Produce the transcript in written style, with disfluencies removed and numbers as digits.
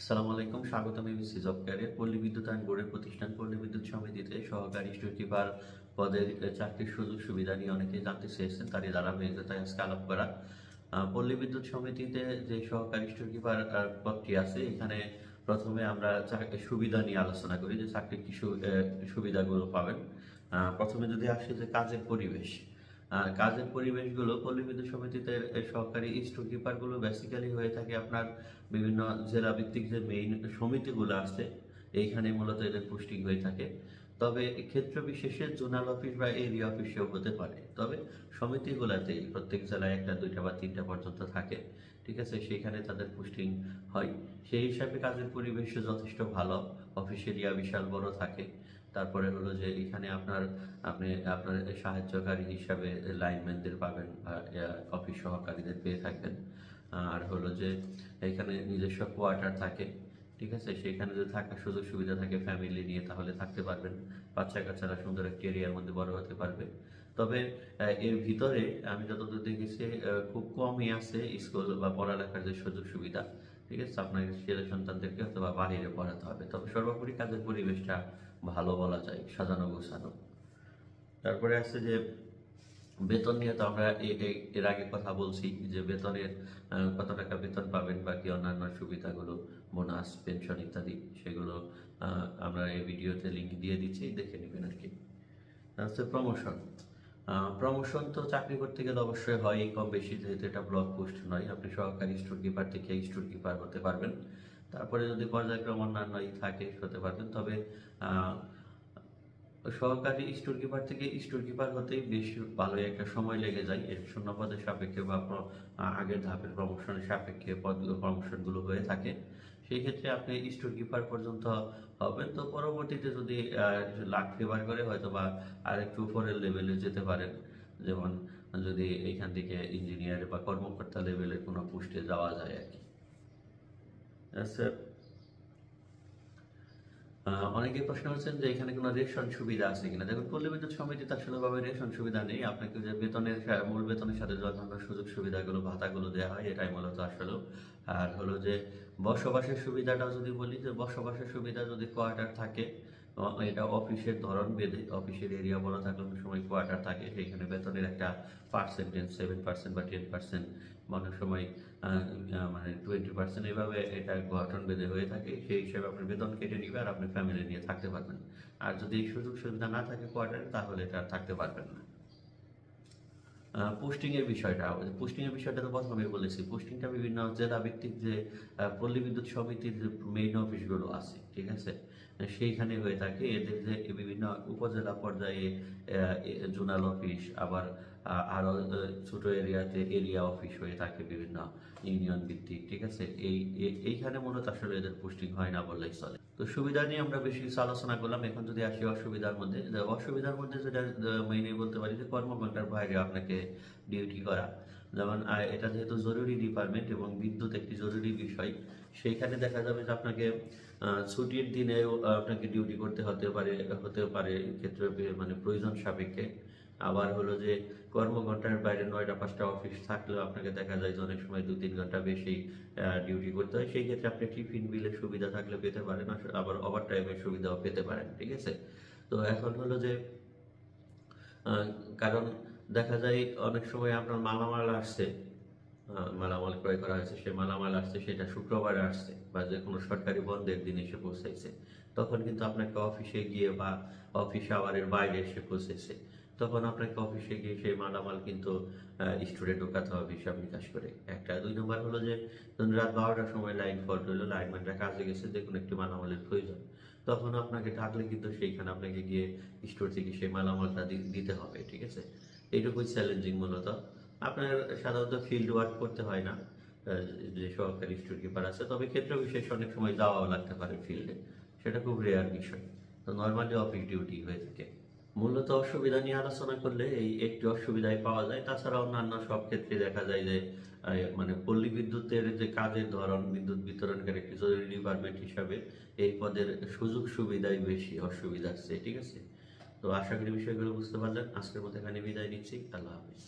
আসসালামু আলাইকুম, স্বাগতম এবিসি জব ক্যারিয়ার। পল্লী বিদ্যুতায়ন বোর্ডের প্রতিষ্ঠান পল্লী বিদ্যুৎ সমিতিতে সহকারী স্টোর কিপার পদের চাকরির সুযোগ সুবিধা নিয়ে অনেকেই জানতে চেয়েছেন, তারই ধারাবাহিকতায় আজকে আলাপ করা। পল্লী বিদ্যুৎ সমিতিতে যে সহকারী স্টোর কিপার পদটি আছে, এখানে প্রথমে আমরা সুবিধা নিয়ে আলোচনা করি যে চাকরির কি সুবিধাগুলো পাবেন। প্রথমে যদি আসে যে কাজের পরিবেশ, কাজের পরিবেশগুলো পল্লী বিদ্যুৎ সমিতিতে সহকারী স্টোর কিপারগুলো বেসিক্যালি হয়ে থাকে আপনার বিভিন্ন জেলা ভিত্তিক যে মেইন সমিতিগুলো আছে, এইখানে মূলত এদের পোস্টিং হয়ে থাকে। তবে ক্ষেত্র বিশেষে জোনাল অফিস বা এরিয়া অফিসেও হতে পারে, তবে সমিতিগুলোতেই প্রত্যেক জেলায় একটা, দুইটা বা তিনটা পর্যন্ত থাকে, ঠিক আছে, সেইখানে তাদের পোস্টিং হয়। সেই হিসাবে কাজের পরিবেশ যথেষ্ট ভালো, অফিস এরিয়া বিশাল বড় থাকে। তারপরে হলো যে এখানে আপনি আপনার সাহায্যকারী হিসাবে লাইনম্যানদের পাবেন, অফিস সহকারীদের পেয়ে থাকবেন। আর হলো যে এখানে নিজস্ব কোয়ার্টার থাকে, ঠিক আছে, সেখানে যদি থাকার সুযোগ সুবিধা থাকে ফ্যামিলি নিয়ে, তাহলে থাকতে পারবেন। বাচ্চা কাচ্চারা সুন্দর একটি এরিয়ার মধ্যে বড় হতে পারবে। তবে এর ভিতরে আমি যতদূর দেখেছি খুব কমই আছে স্কুল বা পড়ালেখার যে সুযোগ সুবিধা, ঠিক আছে, আপনার ছেলে সন্তানদেরকে হয়তো বা বাহিরে পড়াতে হবে। তবে সর্বোপরি কাজের পরিবেশটা ভালো বলা যায়, সাজানো গোছানো। তারপরে আছে যে বেতন নিয়ে তো আমরা এর আগে কথা বলছি যে বেতনের কত টাকা বেতন পাবেন, বাকি অন্যান্য সুবিধাগুলো, বোনাস, পেনশন ইত্যাদি, সেগুলো আমরা এই ভিডিওতে লিঙ্ক দিয়ে দিচ্ছি, দেখে নেবেন আর কি। হচ্ছে প্রমোশন। প্রমোশন তো চাকরি করতে গেলে অবশ্যই হয় কম বেশি, যেহেতু এটা ব্লক পোস্ট নয়। আপনি সহকারী স্টোর কিপার থেকে স্টোর কিপার হতে পারবেন। তারপরে যদি পর্যায়ক্রম অন্যান্য থাকে হতে পারবেন। তবে সহকারী স্টোর কিপার থেকে স্টোর কিপার হতেই বেশ ভালোই একটা সময় লেগে যায়, এর শূন্য পদের সাপেক্ষে বা আগের ধাপের প্রমোশনের সাপেক্ষে প্রমোশনগুলো হয়ে থাকে। সেই ক্ষেত্রে আপনি স্টোর কিপার পর্যন্ত হবেন, তো পরবর্তীতে যদি লাক ফেভার করে হয়তো বা আর একটু উপরের লেভেলে যেতে পারেন। যেমন যদি এইখান থেকে ইঞ্জিনিয়ার বা কর্মকর্তা লেভেলের কোনো পোস্টে যাওয়া যায় আর কি। আচ্ছা, অনেকে প্রশ্ন করছেন যে এখানে কোনো রেশন সুবিধা আছে কিনা। দেখুন, পল্লী বিদ্যুৎ সমিতিতে আসলে ভাবে রেশন সুবিধা নেই। আপনাকে যে বেতনের মূল বেতনের সাথে যে অন্যান্য সুযোগ সুবিধাগুলো, ভাতাগুলো দেওয়া হয়, এটাই মূলত আসলে। আর হলো যে বসবাসের সুবিধাটাও যদি বলি, যে বসবাসের সুবিধা যদি কোয়ার্টার থাকে, এটা অফিসের ধরন বেঁধে, অফিসের এরিয়া বড় থাকলে অনেক সময় কোয়ার্টার থাকে, সেইখানে বেতনের একটা পার্সেন্টেজ 7% বা 10%, অনেক সময় মানে 20%, এইভাবে এটা গঠন বেঁধে হয়ে থাকে। সেই হিসাবে আপনার বেতন কেটে নিবে আর আপনি ফ্যামিলি নিয়ে থাকতে পারবেন। আর যদি এই সুযোগ সুবিধা না থাকে কোয়ার্টারে, তাহলে এটা আর থাকতে পারবেন না। পোস্টিং এর বিষয়টা তো প্রথমেই বলেছি। পোস্টিংটা বিভিন্ন জেলা ভিত্তিক যে পল্লী বিদ্যুৎ সমিতির যে মেইন অফিসগুলো আছে, ঠিক আছে, সেইখানে হয়ে থাকে। এদের যে বিভিন্ন উপজেলা পর্যায়ে জোনাল অফিস, আবার আরো ছোট এরিয়াতে এরিয়া অফিস হয়ে থাকে, বিভিন্ন ইউনিয়ন ভিত্তিক, ঠিক আছে। এইখানে মূলত আসলে এদের পোস্টিং হয় না বললেই চলে। তো সুবিধা নিয়ে আমরা বেশি কিছু আলোচনা করলাম। এখন যদি আসি অসুবিধার মধ্যে, যেটা মেইনলি বলতে পারি যে কর্মঘণ্টার বাইরে আপনাকে ডিউটি করা। যেমন এটা যেহেতু জরুরি ডিপার্টমেন্ট এবং বিদ্যুৎ একটি জরুরি বিষয়, সেইখানে দেখা যাবে যে আপনাকে ছুটির দিনেও আপনাকে ডিউটি করতে হতে পারে ক্ষেত্রে, মানে প্রয়োজন সাপেক্ষে। আবার হলো যে কর্মঘণ্টার বাইরে 9টা-5টা অফিস থাকলেও আপনাকে দেখা যায় যে অনেক সময় 2-3 ঘন্টা বেশি ডিউটি করতে হয়। সেই ক্ষেত্রে আপনি টিফিন বিলের সুবিধা থাকলে পেতে পারেন, আবার ওভার টাইমের সুবিধাও পেতে পারেন, ঠিক আছে। তো এখন হলো যে কারণ দেখা যায় অনেক সময় আপনার মালামাল আসছে, মালামাল ক্রয় করা হয়েছে, সে মালামাল আসছে, সেটা শুক্রবারে আসছে বা যে কোনো সরকারি বন্ধের দিন এসে পৌঁছাইছে, তখন কিন্তু আপনাকে অফিসে গিয়ে বা অফিস আওয়ারের বাইরে এসে পৌঁছেছে, তখন আপনাকে অফিসে গিয়ে সেই মালামাল কিন্তু স্টোরে ঢোকাতে হবে হিসাব নিকাশ করে। একটা 2 নম্বর হলো যে ধরুন রাত 12টার সময় লাইন ফল্ট হলো, লাইনম্যানরা কাজে গেছে, যে কোনো একটি মালামালের প্রয়োজন, তখন আপনাকে ডাকলে কিন্তু সেইখানে আপনাকে গিয়ে স্টোর থেকে সেই মালামালটা দিতে হবে, ঠিক আছে। এইটুকুই চ্যালেঞ্জিং মূলত। আপনার সাধারণত ফিল্ড ওয়ার্ক করতে হয় না যে সহকারী স্টোর কিপার আছে, তবে ক্ষেত্র বিশেষ অনেক সময় যাওয়াও লাগতে পারে ফিল্ডে, সেটা খুব রেয়ার বিষয়। তো নর্মালি অফিস ডিউটি হয়ে থাকে। মূলত অসুবিধা নিয়ে আলোচনা করলে এই একটি অসুবিধায় পাওয়া যায়, তাছাড়া অন্যান্য সব ক্ষেত্রে দেখা যায় যে মানে পল্লী বিদ্যুতের যে কাজের ধরন, বিদ্যুৎ বিতরণকারী একটি জরুরি ডিপার্টমেন্ট হিসাবে এই পদের সুযোগ সুবিধাই বেশি অসুবিধা আছে, ঠিক আছে। তো আশা করি বিষয়গুলো বুঝতে পারলেন। আজকের মতো এখানে বিদায় নিচ্ছি। আল্লাহ হাফিজ।